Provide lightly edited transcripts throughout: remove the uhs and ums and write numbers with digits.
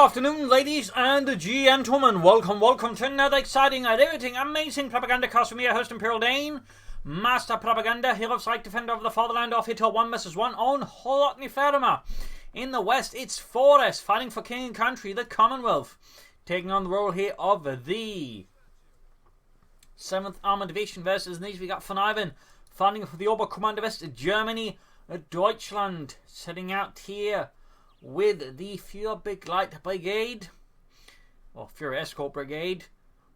afternoon, ladies and gentlemen. Welcome to another exciting, everything amazing Propagandacast with me, your host Imperial Dane, Master Propaganda, hero of Psych, defender of the fatherland, off here to 1 vs 1 on Kholodny Ferma. In the west, it's Forest fighting for king and country, the Commonwealth, taking on the role here of the 7th Armored Division versus these. We got Vonivan fighting for the Oberkommando West, Germany, Deutschland, setting out here with the Führerbegleiter Brigade, or Führer Escort Brigade,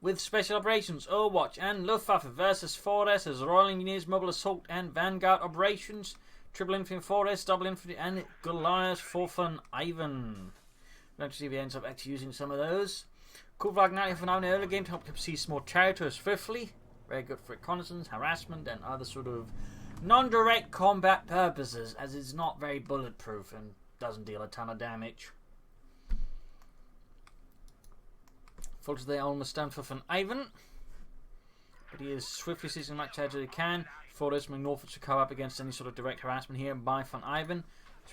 with Special Operations, Overwatch and Luftwaffe versus 4S as Royal Engineers, Mobile Assault and Vanguard Operations, Triple Infantry 4S, Double Infantry and Goliath for Vonivan. Let's see if he ends up actually using some of those. Cool flag 90 for now in the early game to help seize more territory swiftly. Very good for reconnaissance, harassment and other sort of non-direct combat purposes, as it's not very bulletproof and doesn't deal a ton of damage. Fulters there almost done for Vonivan, but he is swiftly seizing as much territory as he can. Forest moving northwards to cover up against any sort of direct harassment here by Vonivan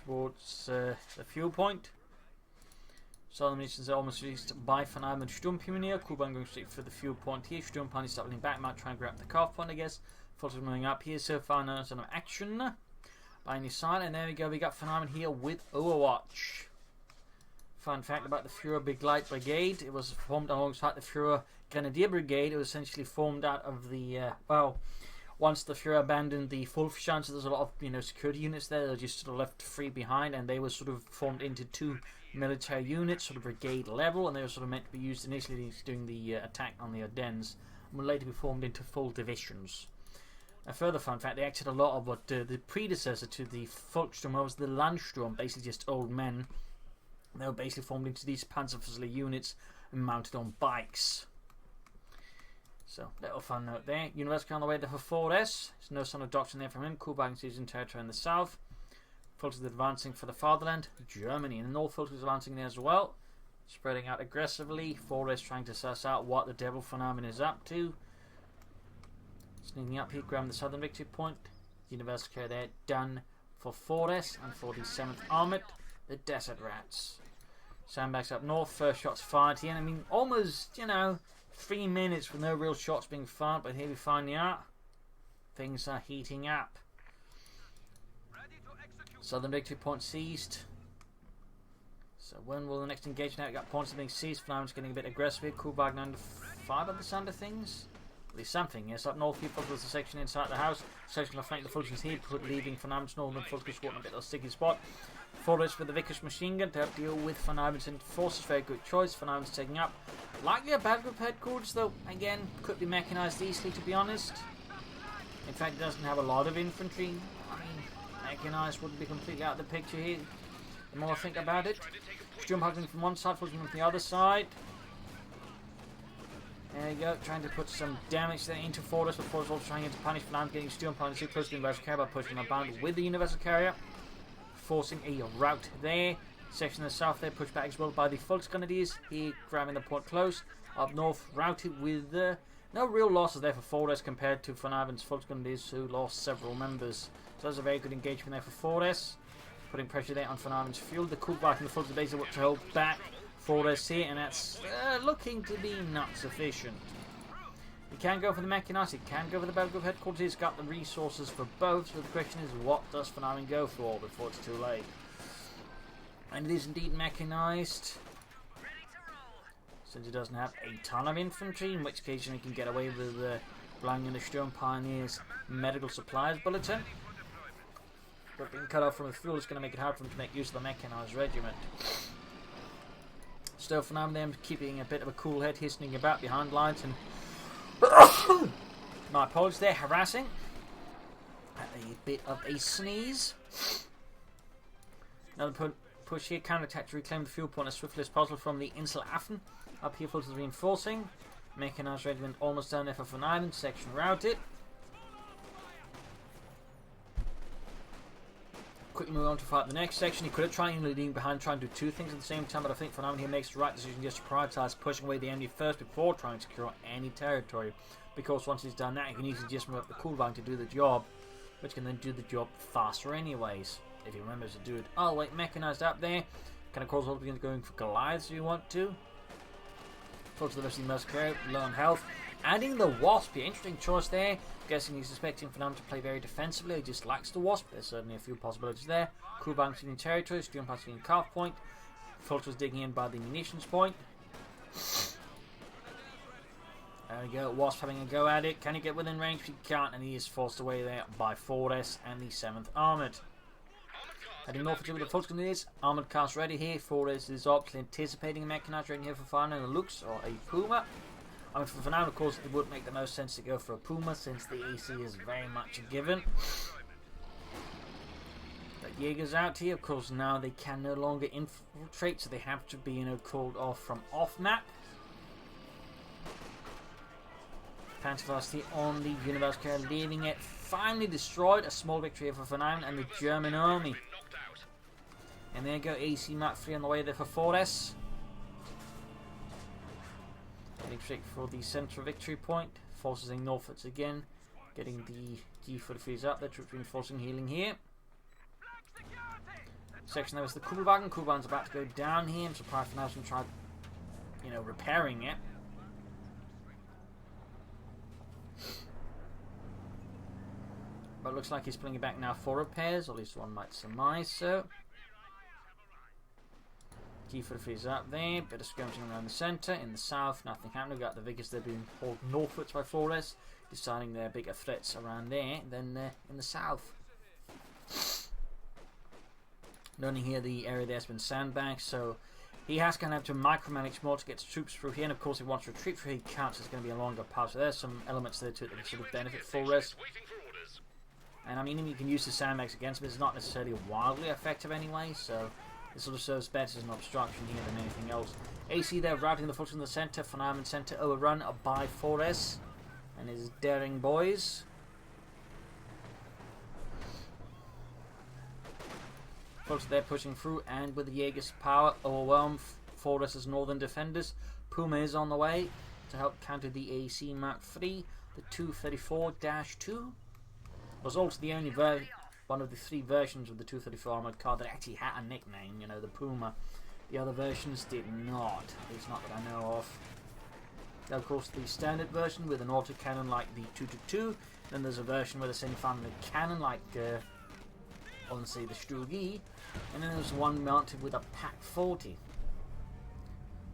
towards the fuel point. Southern munitions are almost reached by Vonivan Sturmpioneer. Kuban going straight for the fuel point here. Sturmpioneer stopping back, might try and grab the calf point, I guess. Fulters moving up here, so far no sort of action by any side, and there we go, we got Vonivan here with Overwatch. Fun fact about the Führerbegleiter Brigade, it was formed alongside the Führer Grenadier Brigade. It was essentially formed out of the, once the Führer abandoned the Wolfschanze, there's a lot of, security units there that were just sort of left free behind, and they were sort of formed into two military units, sort of brigade level, and they were sort of meant to be used initially during the attack on the Ardennes, and would later be formed into full divisions. A further fun fact, they acted a lot of what the predecessor to the Volkssturm was the Landsturm, basically just old men. They were basically formed into these Panzerfusilier units and mounted on bikes. So, little fun note there. University on the way there for 4S. There's no sign of doctrine there from him. Kuban seizing territory in the south. Fulters advancing for the fatherland, Germany. And the north Fulters advancing there as well. Spreading out aggressively. 4S trying to suss out what the devil Vonivan is up to. Sneaking up here, grabbing the southern victory point. Universal carrier there, done for 4S and for the 7th Armoured, the Desert Rats. Sandbags up north, first shots fired here. I mean, almost, 3 minutes with no real shots being fired, but here we finally are. Things are heating up. Southern victory point seized. So when will the next engagement out? Got points being seized. Vonivan's getting a bit aggressive here. Kubag 95 at the sound of things. At least something, yes. Up north, here, Fulters the section inside the house. Section of flank the Fulters here, leaving Vonivan's northern Fulters caught in a bit of a sticky spot. Forest with the Vickers machine gun to help deal with Vonivan's forces. Very good choice. Vonivan's taking up. Likely a battle group headquarters, though, again, could be mechanized easily, to be honest. In fact, it doesn't have a lot of infantry. I mean, mechanized wouldn't be completely out of the picture here. The more I think about it. Sturmhugging from one side, Fulters from the other side. There you go, trying to put some damage there into Forest, but Forest also trying to punish Vonivan, getting Sturmpioneer too close to the Universal Carrier by pushing him bound with the Universal Carrier, forcing a rout there. Section of the south there, pushed back as well by the Volksgrenadiers, here grabbing the point close. Up north, routed with no real losses there for Forest compared to Vonivan's Volksgrenadiers, who lost several members. So that's a very good engagement there for Forest, putting pressure there on Vonivan's fuel. The Kubak and the Volks basically what to hold back 4S here, and that's looking to be not sufficient. He can go for the mechanized, he can go for the battle group headquarters, he's got the resources for both, so the question is, what does Vonivan go for before it's too late? And it is indeed mechanized, since it doesn't have a ton of infantry, in which case he can get away with blowing in the Sturmpioneer's medical supplies bulletin. But being cut off from the fuel is going to make it hard for him to make use of the mechanized regiment. Still, Vonivan them keeping a bit of a cool head, hissing about behind lines, and my apologies there, harassing. A bit of a sneeze. Another push here, counter-attack to reclaim the fuel point as swiftly as possible from the Inselaffen. Up here, Fulters reinforcing. Mechanized regiment almost down there for Vonivan, section routed. Quickly move on to fight the next section. He could have tried leading behind, trying to do two things at the same time, but I think Vonivan here makes the right decision just to prioritize pushing away the enemy first before trying to secure any territory. Because once he's done that, he can easily just move up the cooldown to do the job, which can then do the job faster anyways, if he remembers to do it. Oh wait, mechanized up there. Can of course also begin going for Goliaths if you want to. Folks, the rest of the Musketeer, low on health. Adding the Wasp, interesting choice there. Guessing he's expecting Phenomenon to play very defensively. He just lacks the Wasp. There's certainly a few possibilities there. Crew bouncing in territory, Stream passing in calf point. Fulcher's digging in by the munitions point. There we go. Wasp having a go at it. Can he get within range? He can't, and he is forced away there by 4S and the 7th Armoured. Heading north to where the Fulcher is. Armoured cast ready here. 4S is obviously anticipating a mechanized ready here for Fire and looks, or a Puma. I mean, for now, of course, it would make the most sense to go for a Puma since the AC is very much a given. But Jaeger's out here. Of course, now they can no longer infiltrate, so they have to be, called off from off-map. Panzerfaust on the Universe Carrier, leaving it finally destroyed. A small victory for Vonivan and the German army. And there you go, AC Mach 3 on the way there for 4S. Heading straight for the central victory point. Forces in northwards again. Getting the G43s up there. Troops reinforcing, healing here. Section there was the Kugelwagen. Kugelwagen's about to go down here. I'm surprised for now some try, repairing it. But it looks like he's pulling it back now for repairs, or at least one might surmise so. G43's up there, bit of skirmishing around the centre. In the south, nothing happening. We've got the Vickers, they're being hauled northwards by 4S, deciding there are bigger threats around there than in the south. Noting here the area there's been sandbagged, so he has going to have to micromanage more to get troops through here, and of course he wants to retreat through here, he counts, it's going to be a longer path, so there's some elements there to it that can sort of benefit 4S. And I mean, you can use the sandbags against him, it's not necessarily wildly effective anyway, so it sort of serves better as an obstruction here than anything else. AC there routing the Fulcher in the centre, Vonivan centre overrun by 4S and his daring boys. Fulcher there pushing through, and with the Jaeger's power overwhelm 4S's northern defenders. Puma is on the way to help counter the AC Mark III, the 234-2. Was also the only one of the 3 versions of the 234 armoured car that actually had a nickname, the Puma. The other versions did not, at least not that I know of. Now, of course, the standard version with an autocannon like the 222. Then there's a version with a semi-family cannon like, on say the Stugi. And then there's one mounted with a Pak 40.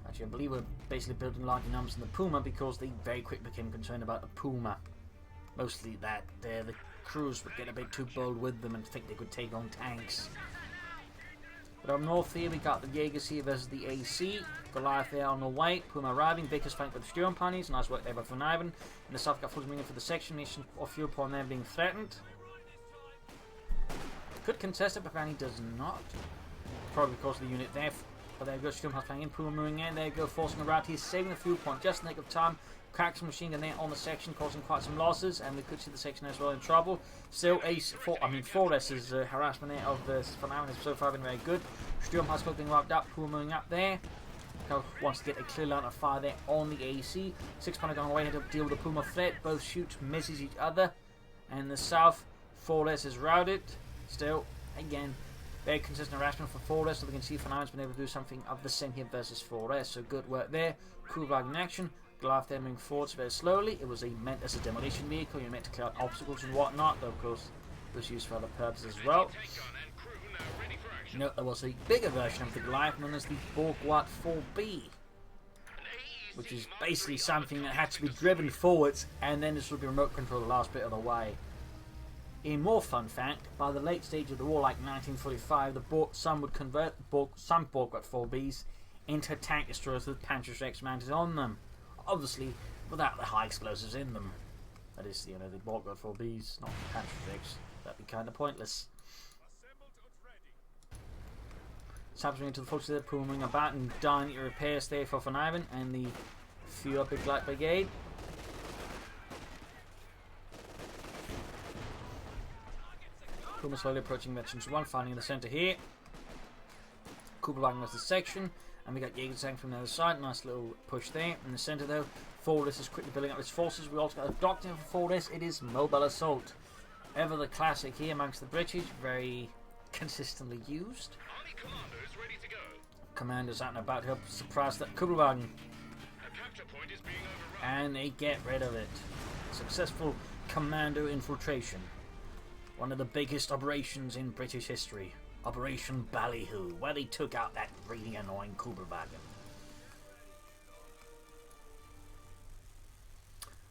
Actually, I believe we're basically building larger numbers in the Puma because they very quickly became concerned about the Puma. Mostly that the crews would get a bit too bold with them and think they could take on tanks. But up north here we got the Jaegers here versus the AC. Goliath there on the way. Puma arriving. Vickers flanked by the Sturm ponies. Nice work there by Vonivan. In the south got Fulcher in for the section. Mission of fuel point there being threatened. Could contest it, but apparently does not. Probably because of the unit there. But there goes Sturm flying in. Puma moving in. There you go, forcing a route. He's saving the fuel point just in the nick of time. Cracks machine gun there on the section, causing quite some losses, and we could see the section as well in trouble. Still, 4S's harassment there of the Vonivan has so far been very good. Sturm has got being wrapped up, Puma moving up there. Wants to get a clear line of fire there on the AC. 6-pounder gun away to deal with the Puma threat. Both shoots misses each other. And in the south, 4S is routed. Still, again, very consistent harassment for 4S, so we can see Vonivan's been able to do something of the same here versus 4S. So good work there. Kugelwagen in action. Goliath there moving forwards very slowly. It was meant as a demolition vehicle. You're meant to clear out obstacles and whatnot, though of course it was used for other purposes as well. Note there was a bigger version of the Goliath known as the Borgward 4B, which is basically something that had to be driven forwards and then this would be remote control the last bit of the way. In more fun fact, by the late stage of the war, like 1945, some would convert some Borgward 4Bs into tank destroyers with Panzerschrecks mounted on them. Obviously, without the high explosives in them. That is, the Borgward 4Bs, not the Panzerschrecks. That'd be kind of pointless. Sabs into the Fulcher there, Puma about and dying at repairs there for Vonivan and the few up Big Light Brigade. Puma slowly approaching Veterans 1, finding in the centre here. Kugelwagen was the section. And we got Jaeger tank from the other side. Nice little push there. In the centre though, 4S is quickly building up its forces. We also got a doctrine for 4S. It is mobile assault. Ever the classic here amongst the British. Very consistently used. commanders out and about to help suppress that Kubelwagen. And they get rid of it. Successful commando infiltration. One of the biggest operations in British history. Operation Ballyhoo, where they took out that really annoying Kubelwagen.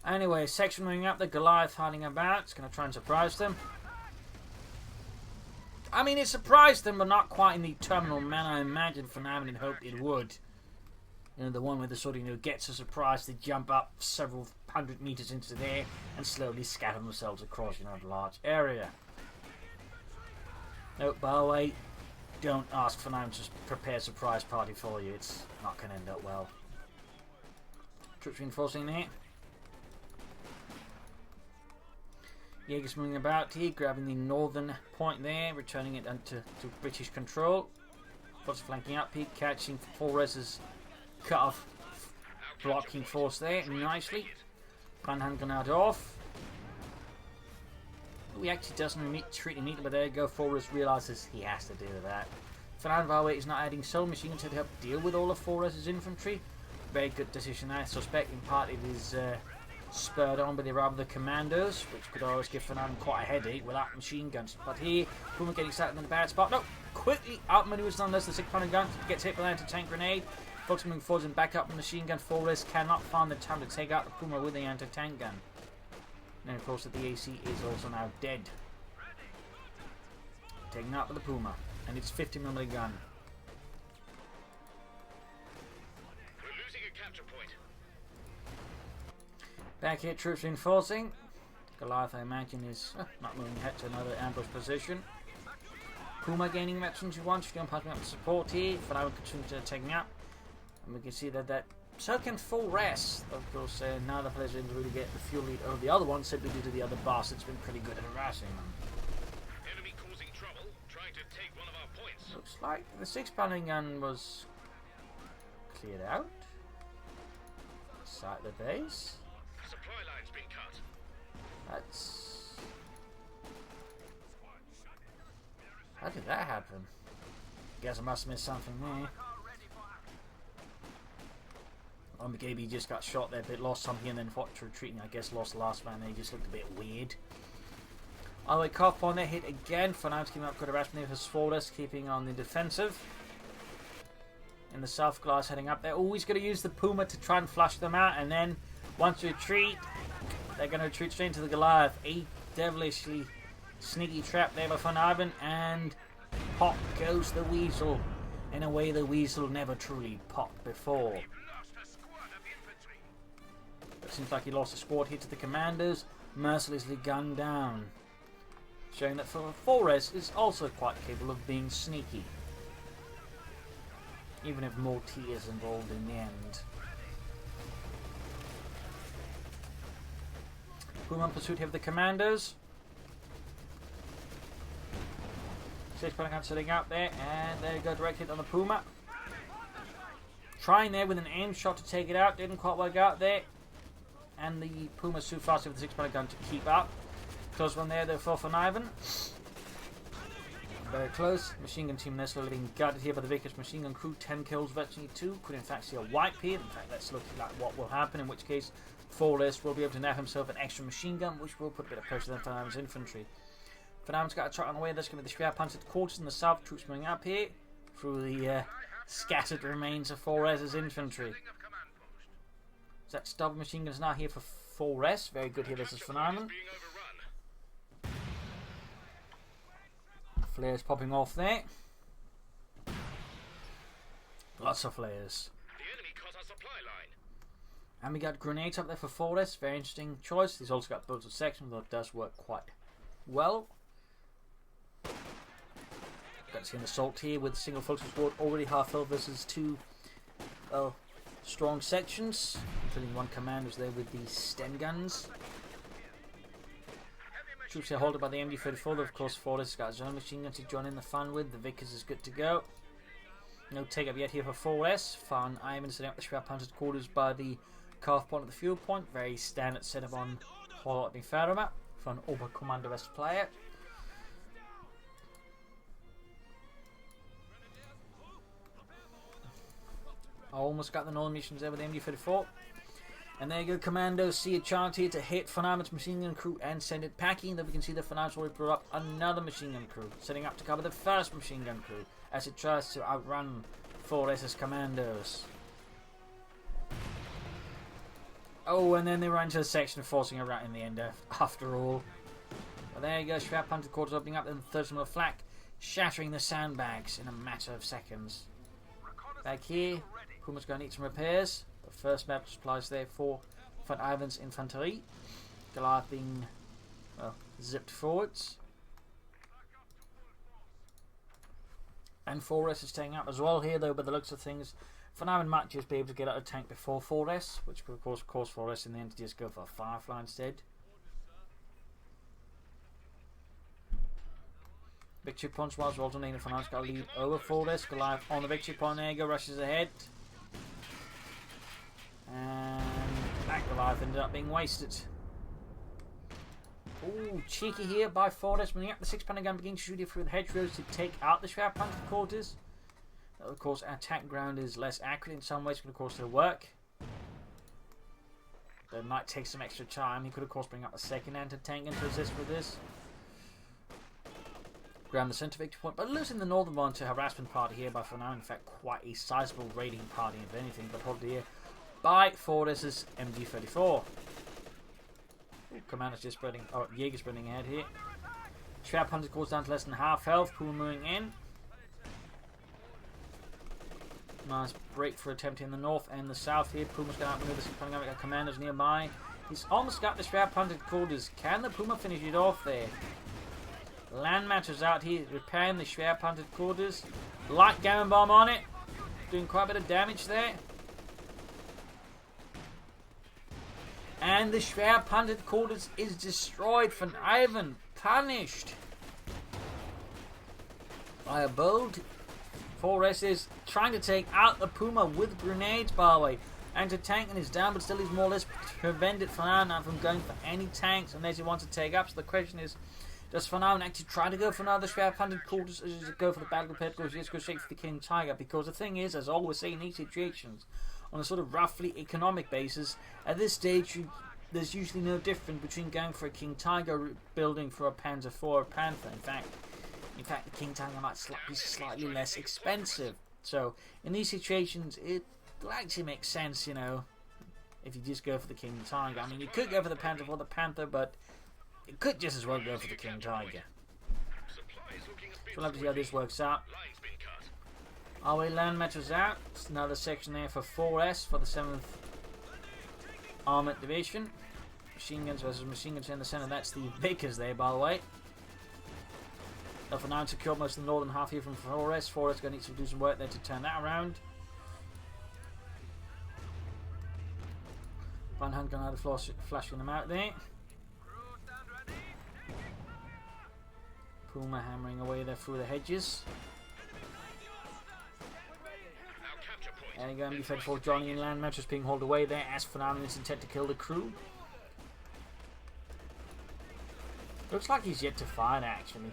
Anyway, section moving up, the Goliath hiding about. It's going to try and surprise them. I mean, it surprised them, but not quite in the terminal manner I imagined Vonivan had hoped it would. You know, the one where the sort of, you know, gets a surprise to jump up several hundred meters into the air and slowly scatter themselves across, you know, a large area. No, by the way, don't ask Vonivan to prepare a surprise party for you. It's not going to end up well. Troops reinforcing there. Jaeger's moving about here, grabbing the northern point there, returning it to British control. Force flanking up here, catching Forres's cut-off blocking force there nicely. Hand grenade off. He actually doesn't treat immediately, but there you go. Forres realises he has to do that. Vonivan, by the way, is not adding soul machine guns to help deal with all of Forres's infantry. Very good decision there. I suspect in part it is spurred on by the arrival of the commandos, which could always give Vonivan quite a headache without machine guns. But here, Puma getting started in a bad spot. No, quickly outmaneuvers nonetheless. The 6-pounder gun gets hit by the anti-tank grenade. Folks moving forwards and back up with machine gun. Forres cannot find the time to take out the Puma with the anti-tank gun. And of course, the AC is also now dead. Taken out with the Puma and its 50mm gun. We're losing a capture point. Back here, troops reinforcing. Goliath, I imagine, is not moving ahead to another ambush position. Puma gaining matching to one. She's going passing up the support here. Vonivan continues to taking out. And we can see that so can Forres. Of course, now the players didn't really get the fuel lead over the other one, simply due to the other boss. It's been pretty good at harassing them. Enemy causing trouble, trying to take one of our points. Looks like the 6-pounder gun was cleared out. Side of the base. Supply line's been cut. That's... How did that happen? Guess I must have missed something there. OKW just got shot there, but lost something and then fought retreating. I guess lost the last man. They just looked a bit weird. All the way, CoH2 on there, hit again. For now, keeping up good harassment for Forres, keeping on the defensive. In the south, Glass heading up. They're always going to use the Puma to try and flush them out, and then once you retreat, they're going to retreat straight into the Goliath. A devilishly sneaky trap there by Vonivan, and pop goes the Weasel. In a way the Weasel never truly popped before. But seems like he lost a squad here to the commanders, mercilessly gunned down. Showing that Forres is also quite capable of being sneaky. Even if more tea is involved in the end. Puma in pursuit here of the commandos. 6-pounder gun sitting out there, and there you go, direct hit on the Puma. Trying there with an aim shot to take it out, didn't quite work out there. And the Puma's too fast with the 6-pounder gun to keep up. Close one there though for Vonivan. Very close. Machine gun team there slowly being gutted here by the Vickers machine gun crew. 10 kills, virtually 2. Could in fact see a wipe here. In fact, let's look at what will happen, in which case Forres will be able to nab himself an extra machine gun, which will put a bit of pressure on Vonivan's infantry. Vonivan's got a truck on the way. That's going to be the 3 panzer quarters in the south. Troops moving up here through the scattered remains of Forres' infantry. So that double machine gun is now here for Forres. Very good here. This is Vonivan. Flares popping off there. Lots of flares. The enemy cut our supply line. And we got grenades up there for Forres. Very interesting choice. He's also got bullets of section, though it does work quite well. Got to see an assault here with single focus squad already half filled versus 2 strong sections, including 1 commander's there with the Sten guns. Troops here holded by the MD-34, of course Forres has got his own machine gun to join in the fun with. The Vickers is good to go. No take up yet here for Forres. Vonivan setting up the 3 panzer quarters by the CoH point at the fuel point. Very standard setup on Kholodny Ferma for an Oberkommando-esque player. Almost got the northern missions there with the MD-34. And there you go, Commandos see a chance here to hit Vonivan's machine gun crew and send it packing. Then we can see the Vonivan's already brought up another machine gun crew, setting up to cover the first machine gun crew as it tries to outrun 4S's Commandos. Oh, and then they run into a section, forcing a rat in the end after all. But there you go, Schwab Punted quarters opening up and third some flak, shattering the sandbags in a matter of seconds. Back here, Puma's going to need some repairs. But first map supplies there for Von Ivan's infantry. Goliath being, well, zipped forwards. And 4S is staying up as well here, though, by the looks of things. Von Ivan might just be able to get out of tank before 4S, which would of course cause 4S in the end to just go for a Firefly instead. Victory points whilst alternating. Von Ivan's got to lead over 4S. Goliath on the victory point. There you go, rushes ahead. And that Goliath ended up being wasted. Ooh, cheeky here by 4S. When the 6-pounder gun begins shooting through the hedgerows to take out the Schwab Punted quarters. Of course, attack ground is less accurate in some ways, but of course it'll work. But it might take some extra time. He could of course bring up a second anti-tank gun to assist with this. Ground the centre victory point, but losing the northern one to harassment party here by for now. In fact, quite a sizable raiding party if anything, but hold here by 4S's MG34. Commander's just spreading, oh, Jaeger's spreading ahead here. Schwab Punted goes down to less than half health, Puma moving in. Nice break for attempting the north and the south here. Puma's going to outmaneuver the coming up. Commanders nearby. He's almost got the Schwab Punted quarters. Can the Puma finish it off there? Land matters out here, repairing the Schwab Punted quarters. Light Gammon Bomb on it. Doing quite a bit of damage there. And the Schwab Punted quarters is destroyed. Von Ivan punished by a bold 4S is trying to take out the Puma with grenades, by the way. Anti-tank is down, but still he's more or less prevented Von Ivan from going for any tanks unless he wants to take up. So the question is, does Von Ivan actually try to go for another Schwab Punted quarters, or does it go for the battle prepared, or does he just go straight for the King Tiger? Because the thing is, as I always say in these situations, on a sort of roughly economic basis, at this stage there's usually no difference between going for a King Tiger building for a Panzer IV or Panther. In fact, the King Tiger might be slightly less expensive. So, in these situations, it actually makes sense, you know, if you just go for the King Tiger. I mean, you could go for the Panther or the Panther, but you could just as well go for the King Tiger. So we'll have to see how this works out. Our way land matches out. It's another section there for 4S for the 7th Armoured Division. Machine guns versus machine guns in the centre. That's the Vickers there, by the way. For now, secure most of the northern half here from 4S. 4S going to need to do some work there to turn that around. Van Hand going to have flashing them out there. Puma hammering away there through the hedges. There you go, MD-34 Johnny and land matches being hauled away there as Vonivan is intent to kill the crew. Looks like he's yet to fire actually.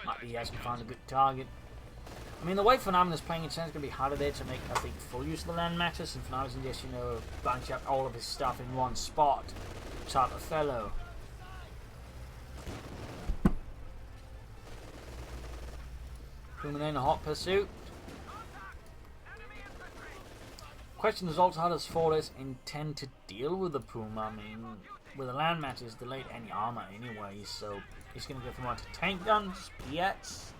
Might be he hasn't found a good target. I mean, the way Vonivan is playing, it's going to be harder there to make, I think, full use of the land matches, and Vonivan can just, you know, bunch up all of his stuff in one spot type of fellow. Puma in a hot pursuit. Question is also, how does 4S intend to deal with the Puma? I mean, with the land matches, delayed any armor anyway, so he's going to go for more tank guns, Piets.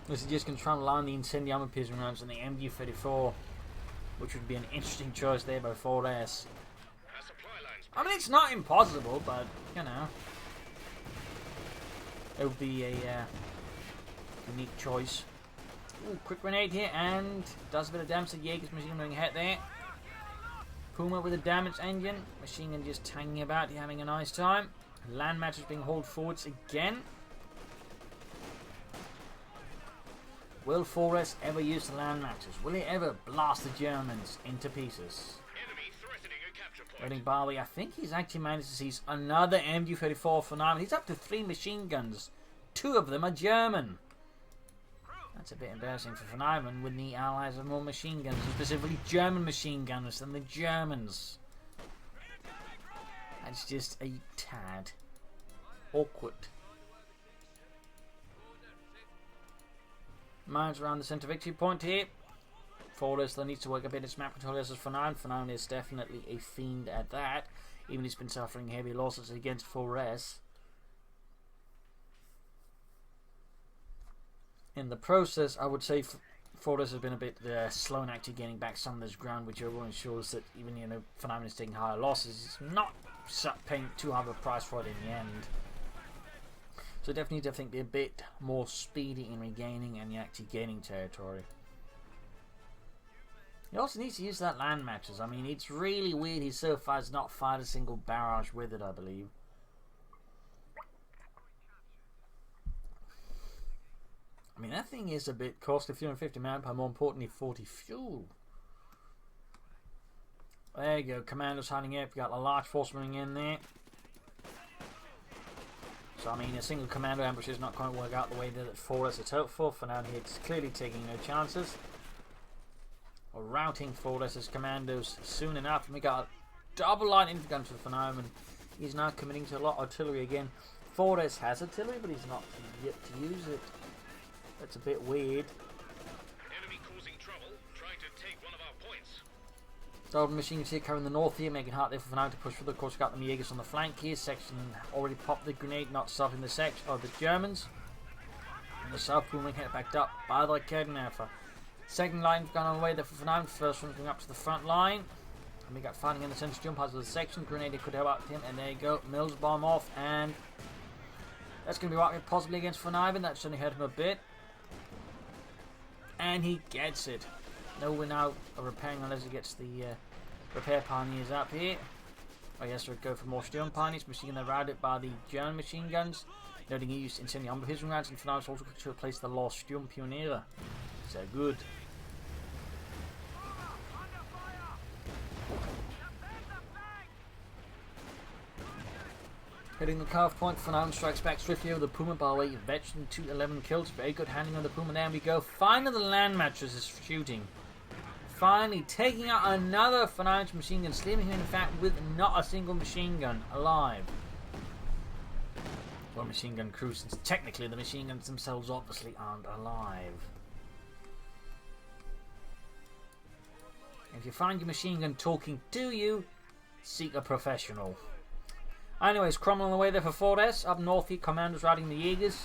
This is just going to try and line the incendiary armor piercing rounds on the MG-34, which would be an interesting choice there by 4S. I mean, it's not impossible, but, you know, it would be a unique choice. Ooh, quick grenade here, and does a bit of damage to Jaeger's machine gun ahead there. Puma with a damaged engine. Machine gun just hanging about, having a nice time. Land matches being hauled forwards again. Will 4S ever use the land matches? Will he ever blast the Germans into pieces? Waiting Barbie, I think he's actually managed to seize another MG-34 for now. He's up to 3 machine guns. 2 of them are German. That's a bit embarrassing for Vonivan when the Allies have more machine guns, specifically German machine gunners than the Germans. That's just a tad awkward. Miles around the centre victory point here. Forrest needs to work a bit its map control as Vonivan. Vonivan is definitely a fiend at that. Even he's been suffering heavy losses against Forrest. In the process, I would say Forrest has been a bit slow in actually getting back some of this ground, which everyone ensures that even Vonivan is taking higher losses, he's not paying too high of a price for it in the end. So definitely need to think be a bit more speedy in regaining and actually gaining territory. He also needs to use that land matches. I mean, it's really weird he so far has not fired a single barrage with it, I believe. I mean, that thing is a bit costly, 350 manpower, more importantly 40 fuel. There you go, commandos hiding up, you got a large force moving in there. So I mean, a single commando ambush is not going to work out the way that Forrest had hoped for. For now, it's clearly taking no chances. We're routing Forrest's commandos soon enough, and we got a double line infantry for Vonivan. He's now committing to a lot of artillery again. Forrest has artillery, but he's not yet to use it. That's a bit weird. Enemy causing trouble, trying to take one of our points. Double machines here covering the north here, making it hard there for Vonivan to push through. Of course, we've got the Jaegers on the flank here. Section already popped the grenade, not stopping the section of the Germans. And the South Pooling hit backed up by the Kholodny. Second line gone on the way there for Vonivan. First one going up to the front line. And we got fighting in the centre jump out of the section. Grenade could help out him, and there you go. Mills bomb off, and that's going to be right possibly against Vonivan. That certainly hurt him a bit. And he gets it. No, we're now repairing unless he gets the repair pioneers up here. I guess we'll go for more Sturm pioneers. Machine gun routed by the German machine guns. Noting he used incendiary armour his rounds, and Vonivan's also to replace the lost Sturm pioneer. So good. Hitting the carve point, Vonivan strikes back swiftly over the Puma by the way. Veteran 211 kills. Very good handling on the Puma. There we go. Finally, the land matches is shooting. Finally, taking out another Vonivan machine gun, leaving him in fact with not a single machine gun alive. Well, machine gun crew, since technically the machine guns themselves obviously aren't alive. If you find your machine gun talking to you, seek a professional. Anyways, Cromwell on the way there for 4S. Up north here, commandos riding the Jaegers.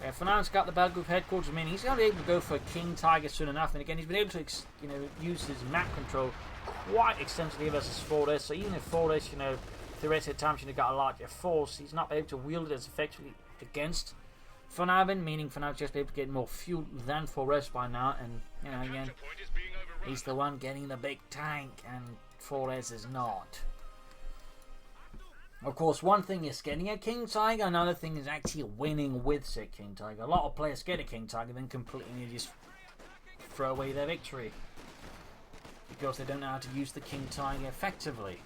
Yeah, Vonivan's got the battle group headquarters. I mean, he's going to be able to go for a King Tiger soon enough. And again, he's been able to, use his map control quite extensively versus 4S. So even if 4S, theoretically at times got a larger force, he's not able to wield it as effectively against Vonivan, meaning Vonivan's just be able to get more fuel than 4S by now. And, again, he's the one getting the big tank, and 4S is not. Of course, one thing is getting a King Tiger, another thing is actually winning with said King Tiger. A lot of players get a King Tiger, then completely just throw away their victory because they don't know how to use the King Tiger effectively.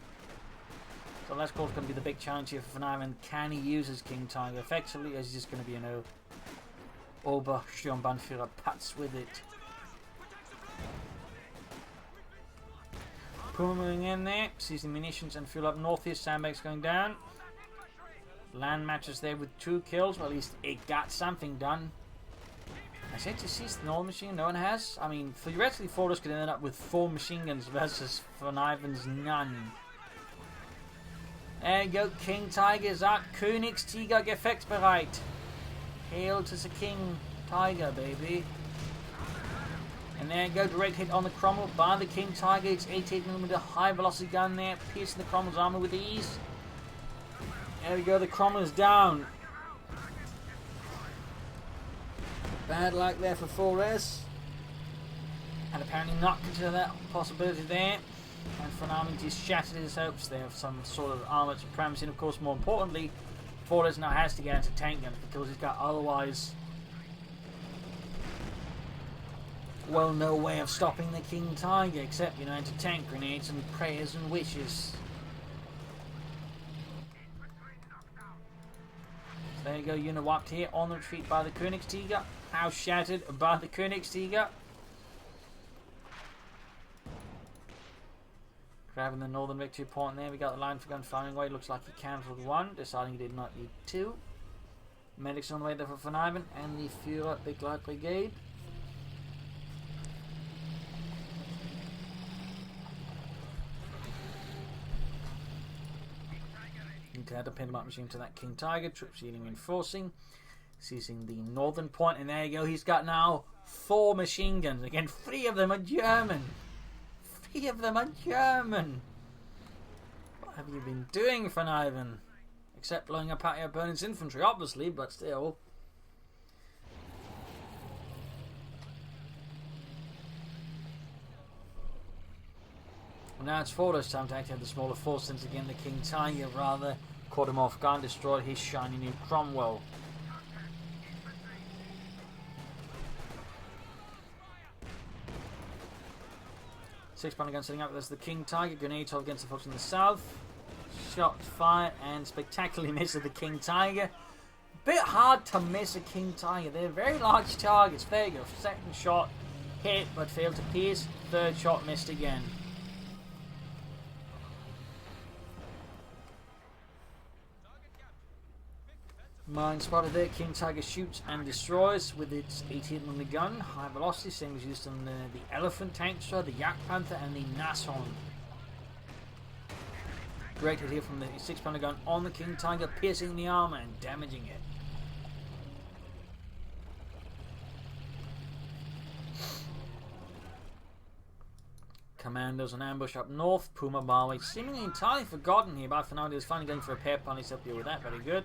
So that's going to be the big challenge here for Vonivan. Can he use his King Tiger effectively, or is he just going to be, Obersturmbannführer Putz with it? Puma moving in there, seizing munitions and fuel up north here. Sandbags going down. Land matches there with 2 kills, but at least it got something done. I said to seize the normal machine, no one has. I mean, theoretically, Forrest could end up with 4 machine guns versus Vonivan's none. There you go, King Tiger's up. Königstiger gefechtsbereit. Hail to the King Tiger, baby. And there you go, direct hit on the Cromwell by the King Tiger. It's 88mm high velocity gun there, piercing the Cromwell's armor with ease. There we go, the Cromwell's down. Bad luck there for 4S. And apparently not consider that possibility there. And Vonivan just shattered his hopes there of some sort of armor supremacy. And of course, more importantly, 4S now has to get into tank guns because he's got otherwise, well, no way of stopping the King Tiger except, into tank grenades and prayers and wishes. There you go, unit wiped here on the retreat by the Königstiger. House shattered by the Königstiger. Grabbing the northern victory point there. We got the line for gun firing away. Looks like he cancelled one, deciding he did not need two. Medics on the way there for Vonivan and the Führer Big Light Brigade. Need to add a Pindermark machine to that King Tiger. Troops healing reinforcing. Seizing the northern point, and there you go. He's got now 4 machine guns. Again, 3 of them are German. 3 of them are German. What have you been doing, Vonivan? Except blowing up out your opponent's infantry, obviously, but still. Well, now it's Fordo's time to activate the smaller force, since again the King Tiger rather caught him off guard and destroyed his shiny new Cromwell. Six-pounder gun setting up. There's the King Tiger. Grenade toll against the folks in the south. Shots fired and spectacularly misses the King Tiger. Bit hard to miss a King Tiger. They're very large targets. There you go. Second shot hit but failed to pierce. Third shot missed again. Mine spotted there. King Tiger shoots and destroys with its 18mm gun. High velocity, same as used on the Elephant Tankster, the Yak Panther, and the Nashorn. Great hit here from the 6-pounder gun on the King Tiger, piercing the armor and damaging it. Commandos on ambush up north. Puma Barway seemingly entirely forgotten here, but for now he was finally going for a pair punish up here with that. Very good.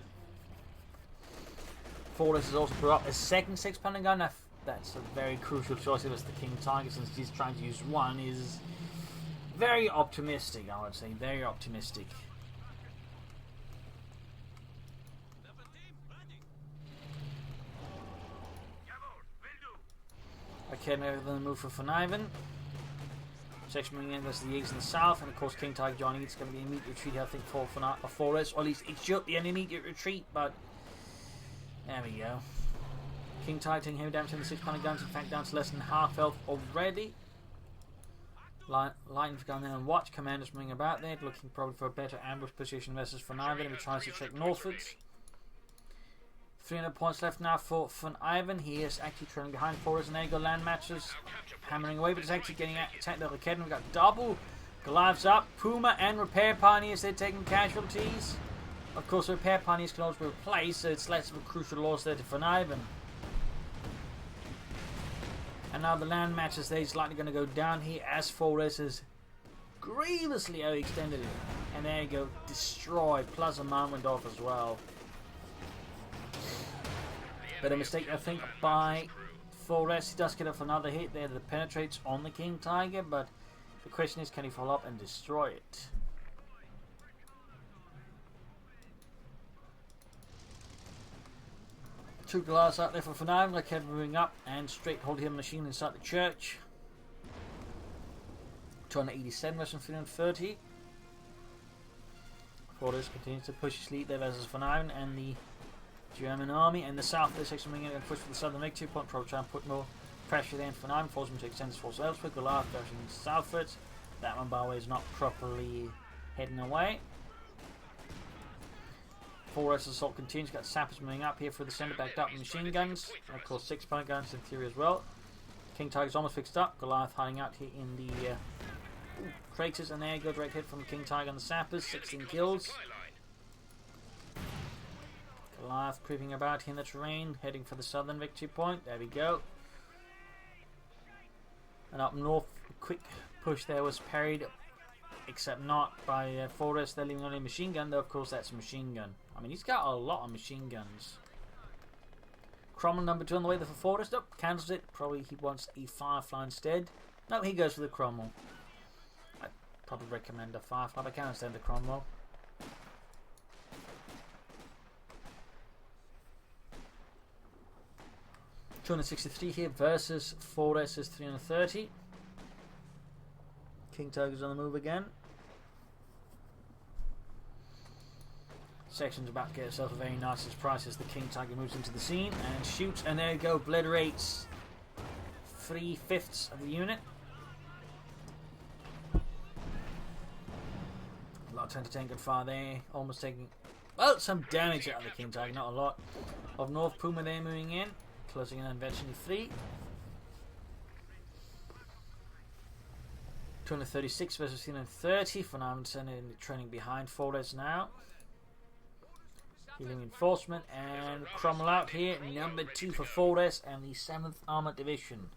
Fortress has also brought up a second 6-pounder gun. That's a very crucial choice. It was the King Tiger, since he's trying to use one. Is very optimistic, I would say. Very optimistic. Okay, now we're going to move for Vonivan. Section moving in versus the Eagles in the south, and of course King Tiger joining. It's going to be an immediate retreat, I think, for Fortress, or at least it should be an immediate retreat, but there we go. King Tiger taking him down to the 6-pounder guns, in fact down to less than half health already. Lightning for gun there and watch. Commanders moving about there, looking probably for a better ambush position versus Vonivan, and he tries to check northwards. 300 points left now for Vonivan. He is actually trailing behind Fortress, and there you go, land matches. Hammering away, but it's actually getting attacked by the Kedden. We've got double Goliaths up. Puma and Repair Pioneers, they're taking casualties. Of course, Repair Pioneers can also be replaced, so it's less of a crucial loss there to Vonivan. And now the land matches there is likely going to go down here as Fortress has grievously overextended it. And there you go, destroyed, plus a man went off as well. But a mistake, I think, by Fortress. He does get off another hit there that penetrates on the King Tiger, but the question is, can he follow up and destroy it? Two glass out there for Vonivan. Like head moving up and straight hold him machine inside the church. 287 versus 330. Fortress continues to push his lead there versus Vonivan and the German army. And the south, this section moving in and push for the southern victory point. Probably try and put more pressure there in Vonivan, force him to extend his force elsewhere. Goliath version southwards. That one, by the way, is not properly heading away. Fortress assault continues. Got sappers moving up here for the centre, backed up with machine guns. And of course 6-pounder guns in theory as well. King Tiger's almost fixed up. Goliath hiding out here in the craters, and there you go, direct hit from King Tiger and the sappers. 16 kills. Goliath creeping about here in the terrain, heading for the southern victory point. There we go. And up north, a quick push there was parried, except not by Fortress. They're leaving only a machine gun, though of course that's a machine gun. I mean, he's got a lot of machine guns. Cromwell number 2 on the way there for Fortress. Nope, cancels it. Probably he wants a Firefly instead. No, he goes for the Cromwell. I'd probably recommend a Firefly, but I can't understand the Cromwell. $263 here versus Fortress's 330. King Tiger's on the move again. Section's about to get itself a very nice surprise as the King Tiger moves into the scene and shoots, and there you go, obliterates 3/5 of the unit. A lot of time to tank and fire there, almost taking, well, some damage out of the King Tiger, not a lot. Of North Puma there moving in, closing in on eventually 3. 236 versus 330. Vonivan sending the training behind Flores now. Healing reinforcement and Cromwell out here. Number 2 for Flores and the 7th Armoured Division.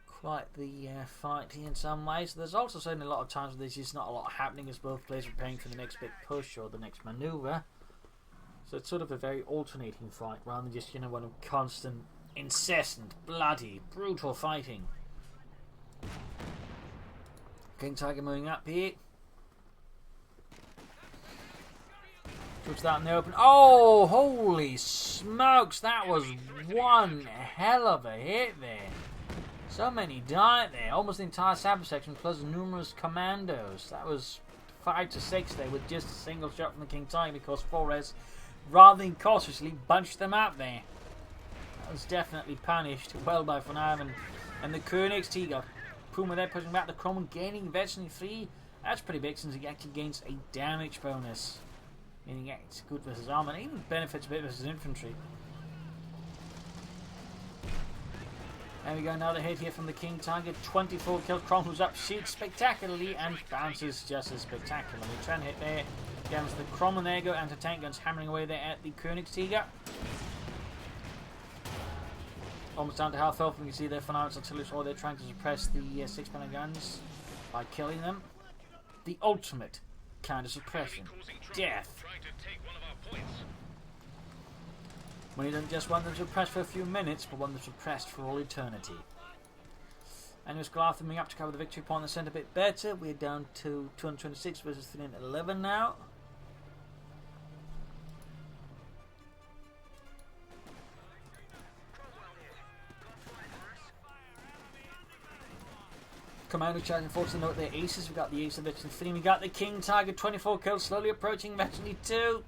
Quite the fight here in some ways. There's also certainly a lot of times where there's just not a lot happening as both players are preparing for the next big push or the next manoeuvre. So it's sort of a very alternating fight rather than just, one of constant, incessant, bloody, brutal fighting. King Tiger moving up here. Puts that in the open. Oh, holy smokes. That was one hell of a hit there. So many died there. Almost the entire Sabbath section plus numerous commandos. That was 5 to 6 there with just a single shot from the King Tiger because Flores, rather than cautiously, bunched them out there. That was definitely punished well by Vonivan. And the CoH2 Puma there pushing back the Cromwell, gaining eventually 3. That's pretty big since he actually gains a damage bonus. Meaning it's good versus armor and even benefits a bit versus infantry. There we go, another hit here from the King Tiger. 24 kills. Cromwell's up, shoots spectacularly and bounces just as spectacularly. Trying to hit there. Against the Cromwell. There you go. Anti-tank guns hammering away there at the CoH2. Almost down to half health. We can see their Vonivan's artillery, or they're trying to suppress the 6-pounder guns by killing them. The ultimate kind of suppression. Death. When you don't just want them suppressed for a few minutes, but want them suppressed for all eternity. And just Goliath moving up to cover the victory point in the centre a bit better. We're down to 226 versus 311 now. Commando charging forward to note their aces. We've got the ace of Veteran 3. We got the King Tiger, 24 kills, slowly approaching Veteran 2.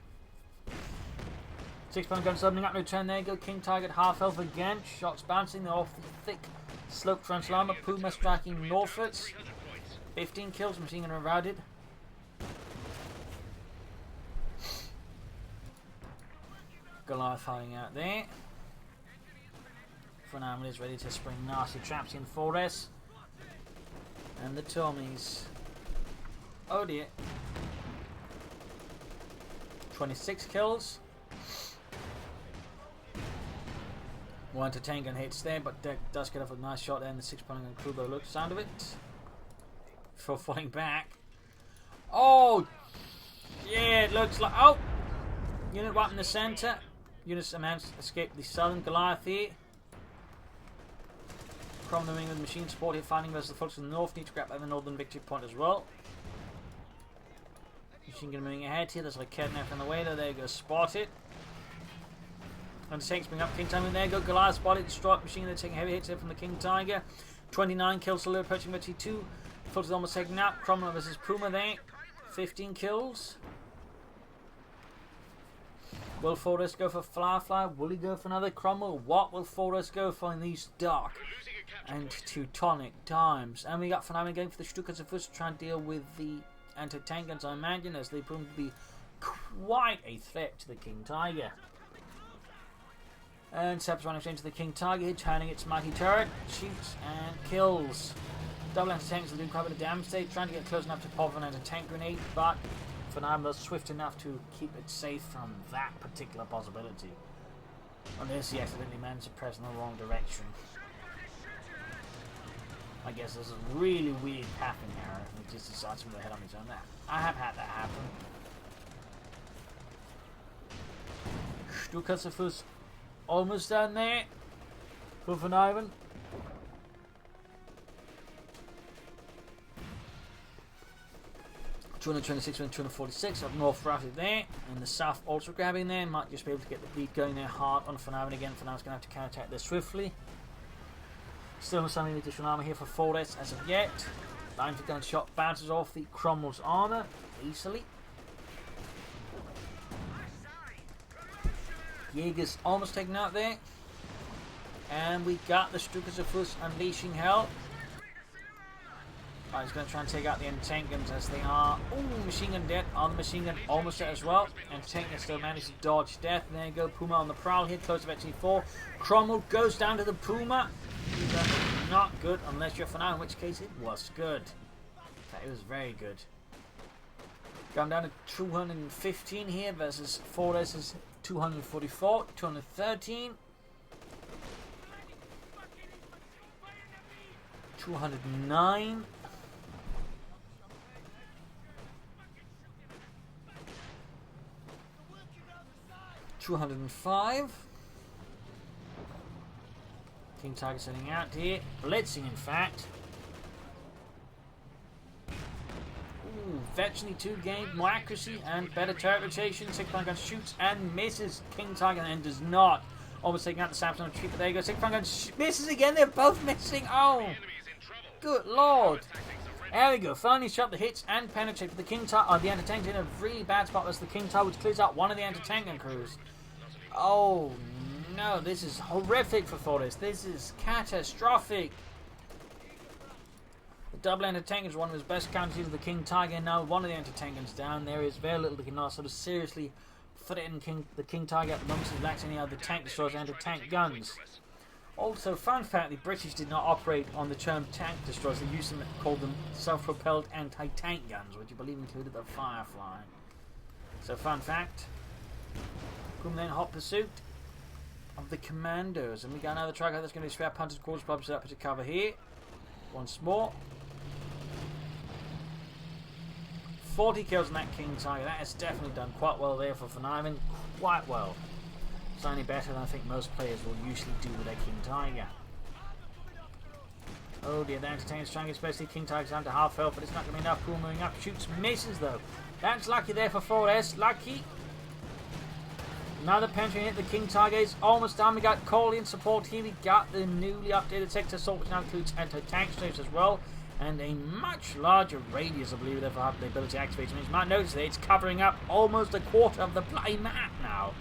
6-pounder guns opening up, no turn. There you go. King Tiger half health again. Shots bouncing off the thick slope frontal armor. Puma striking northwards. 15 kills, machine gun routed. Goliath fighting out there. Vonivan is ready to spring nasty traps in Flores. And the Tommies. Oh dear. 26 kills. One to tank and hits there, but does get off a nice shot there in the 6-pounder gun crew by the look sound of it. Before falling back. Oh! Yeah, it looks like. Oh! Unit right in the centre. Units escaped the southern Goliath here. Cromwell with machine support here, finding versus the folks in the north. Need to grab the northern victory point as well. Machine gun moving ahead here. There's like a Kednef in the way there. There you go, spot it. And the tanks bring up King Tiger. There you go, Goliath spotted. Destroyed machine. They're taking heavy hits here from the King Tiger. 29 kills, slowly approaching victory 2. Folks is almost taken out. Cromwell versus Puma there. 15 kills. Will Flores go for Fly? Will he go for another Cromwell? What will Flores go for in these dark and Teutonic times? And we got Vonivan going for the Stukas of first to try and deal with the anti-tank guns, I imagine, as they prove to be quite a threat to the King Tiger. And Seb's running straight into the King Tiger, turning its mighty turret, shoots and kills. Double anti-tanks will do quite a bit of damage there, trying to get close enough to pop an anti-tank grenade, but Vonivan was swift enough to keep it safe from that particular possibility. Unless he accidentally managed to press in the wrong direction. I guess there's a really weird pathing error and he just decides to move ahead on his own. I have had that happen. Stukas almost down there for Vonivan. $226 and $246 up north routed there, and the south also grabbing there. Might just be able to get the beat going there hard on Vonivan again. Vonivan's going to have to counterattack this swiftly. Still no sign of additional armor here for Flores as of yet. Line for gunshot bounces off the Cromwell's armour easily. Jaeger's almost taken out there. And we got the Stukas of Fuss unleashing hell. Right, he's going to try and take out the anti-tank guns as they are. Ooh, machine gun dead. On the machine gun almost dead as well. Anti-tank gun still managed to dodge death. And there you go, Puma on the prowl here, close to actually 4. Cromwell goes down to the Puma. Not good unless you're for now, in which case it was good. It was very good. Going down to 215 here versus Forest's 244, 213. 209. 205. King Tiger sending out here. Blitzing, in fact. Ooh, virtually 2 gained. More accuracy and better turret rotation. 6-point gun shoots and misses King Tiger and does not. Almost taking out the Samsung tree, but there you go. 6-point gun misses again. They're both missing. Oh, good lord. There we go. Finally shot the hits and penetrate for the King Tiger. The anti-tank in a really bad spot. That's the King Tiger, which clears out one of the anti-tank gun crews. Oh no, this is horrific for Forest. This is catastrophic. The double anti-tank is one of his best counters of the King Tiger. Now one of the anti-tank guns down. There is very little that can now sort of seriously threaten the King Tiger at the moment. He lacks any other tank destroyers and anti-tank guns. Also, fun fact, the British did not operate on the term tank destroyers. They used them, called them self-propelled anti-tank guns, which I believe included the Firefly. So, fun fact. Boom, then hot pursuit of the commandos. And we got another tracker that's going to be scrap hunted quarters probably set up to cover here. Once more. 40 kills on that King Tiger. That has definitely done quite well there for Vonivan. Quite well. Slightly better than I think most players will usually do with their King Tiger. Oh dear, the anti-tank is trying, especially King Tiger's down to half health, but it's not going to be enough. Cool, moving up, shoots, misses though. That's lucky there for 4S. Lucky. Another penetrating hit. The King Tiger is almost done. We got Kholodny in support here. We got the newly updated sector assault, which now includes anti-tank strafes as well. And a much larger radius, I believe, therefore have the ability to activate. So you might notice that it's covering up almost a quarter of the play map now,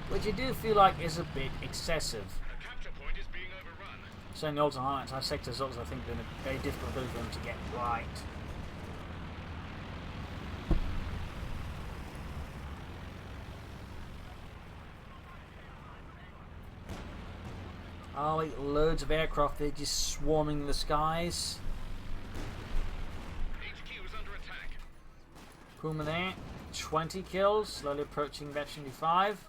which I do feel like is a bit excessive. The capture point is being overrun. So in the alternate highlights, our sector assaults, I think, have been a very difficult ability for them to get right. Oh, wait, loads of aircraft, they're just swarming the skies. HQ is under attack. Puma there, 20 kills, slowly approaching Veteran 5.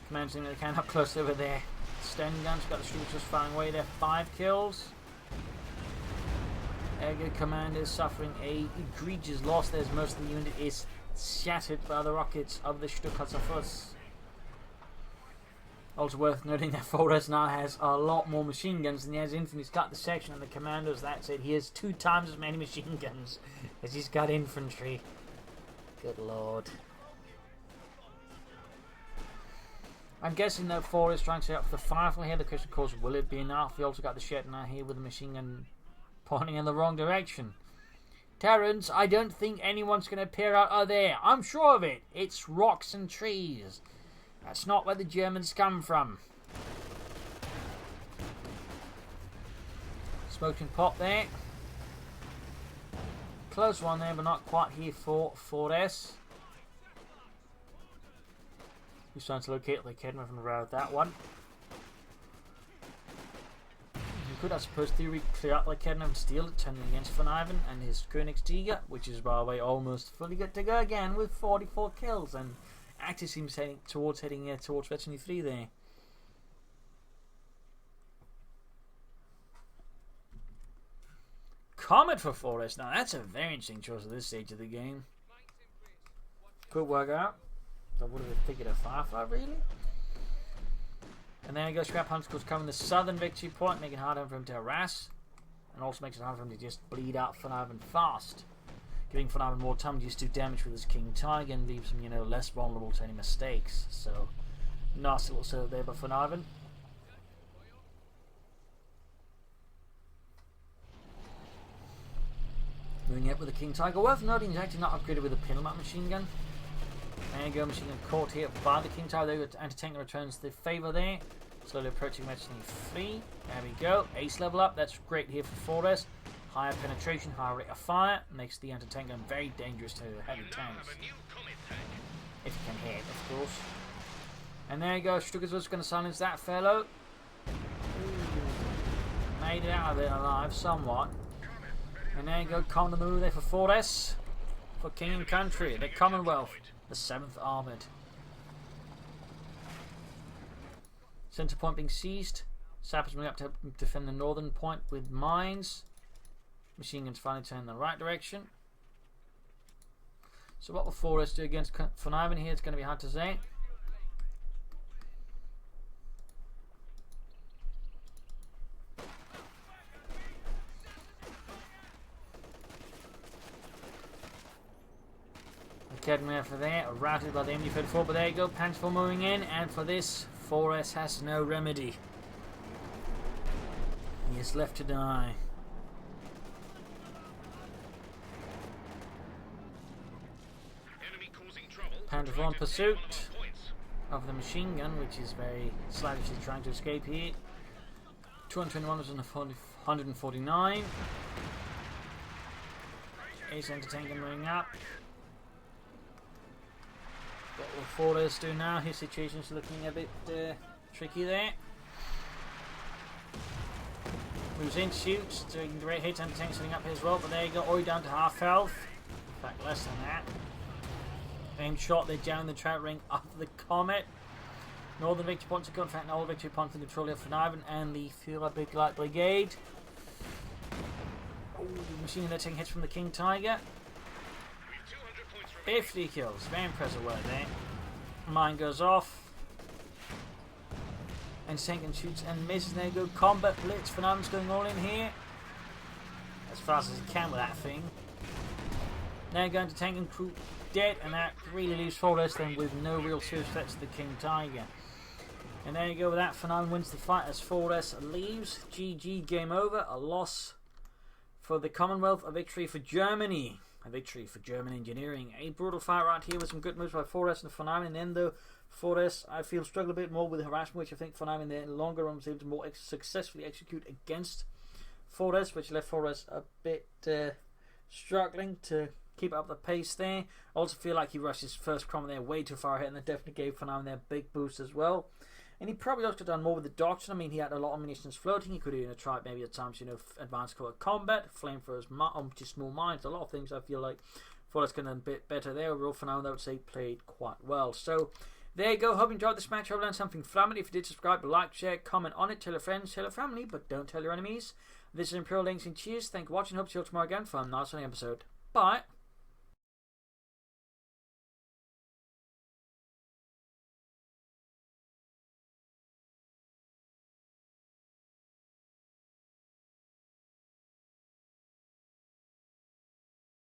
Commanders doing what they can up close over there. Stun guns, got the Stukas just firing away there, 5 kills. Air Commander is suffering a egregious loss there, as most of the unit is shattered by the rockets of the Stukas of Fuss. Also worth noting that Forest now has a lot more machine guns than he has infantry. He's got the section and the commandos. That's it. He has 2 times as many machine guns as he's got infantry. Good lord. I'm guessing that Forest trying to set up for the Firefly here. The question, of course, will it be enough? We also got the shed now here with the machine gun pointing in the wrong direction. Terrans, I don't think anyone's going to appear out of there. I'm sure of it. It's rocks and trees. That's not where the Germans come from. Smoking pot there. Close one there, but not quite here for 4S. He's trying to locate the Kedma from around that one. You could, I suppose, theory clear out the Kedma and steal it, turning against Vonivan and his Königstiger, which is, by the way, almost fully good to go again with 44 kills. And actually seems heading towards Veteran 3 there. Comet for Forest. Now that's a very interesting choice at this stage of the game. Could work out. I would have figured a Firefly really. And then he goes Scrap Hunter goes covering the southern victory point, making it harder for him to harass. And also makes it harder for him to just bleed out Vonivan fast. Giving Vonivan more time to just do damage with his King Tiger and leaves him, less vulnerable to any mistakes. So, nasty little setup there by Vonivan. Moving up with the King Tiger. Worth noting, he's actually not upgraded with a Pinomat machine gun. There you go, machine gun caught here by the King Tiger. The anti-tank returns the favour there. Slowly approaching match 3. There we go. Ace level up. That's great here for Forest. Higher penetration, higher rate of fire. Makes the anti-tank gun very dangerous to heavy tanks. If you can hit, of course. And there you go. Struggles going to silence that fellow. Ooh. Made it out of it alive somewhat. And there you go. Common move there for Forest. For King and Country. The Commonwealth. The 7th Armoured. Centre point being seized. Sappers moving up to defend the northern point with mines. Machine guns finally turn in the right direction. So what will Forest do against Vonivan here? It's going to be hard to say. Academy for there, routed by the MD-34, but there you go, Pantsful moving in, and for this, Forest has no remedy. He is left to die. Pantsful in pursuit of the machine gun, which is very slavishly trying to escape here. 221 was on the 149. Ace anti-tank moving up. What will Forest do now? His situation is looking a bit tricky there. Moves in, shoots, doing great hits, anti-tank setting up here as well, but there you go, Oi down to half health. In fact, less than that. Aim shot, they down the trout ring of the Comet. Northern victory points are good, in fact, all victory points in control of Vonivan and the Fuel Big Light Brigade. Oh, the machine gun taking hits from the King Tiger. 50 kills, very impressive work there. Mine goes off. And Senkin shoots and misses. There you go, combat blitz. Vonivan's going all in here. As fast as he can with that thing. Now going to tank and crew dead, and that really leaves Forest then with no real serious threats to the King Tiger. And there you go with that. Vonivan wins the fight as Forest leaves. GG, game over. A loss for the Commonwealth, a victory for Germany. A victory for German engineering. A brutal fight right here with some good moves by Forest and Vonivan. And then though, Forest, I feel, struggled a bit more with harassment, which I think Vonivan in the longer run was able to more successfully execute against Forest, which left Forest a bit struggling to keep up the pace there. I also feel like he rushed his first Cromwell there way too far ahead, and that definitely gave Vonivan their big boost as well. And he probably also could have done more with the doctrine. I mean, he had a lot of munitions floating. He could have tried maybe at times, advanced combat combat, flamethrowers, small mines, a lot of things. I feel like Forest could have done a bit better there. Overall, for now, I would say played quite well. So there you go. Hope you enjoyed this match. Hope you learned something from it. If you did, subscribe, like, share, comment on it. Tell your friends, tell your family, but don't tell your enemies. This is Imperial Links and cheers. Thank you for watching. Hope to see you all tomorrow again for a nice episode. Bye.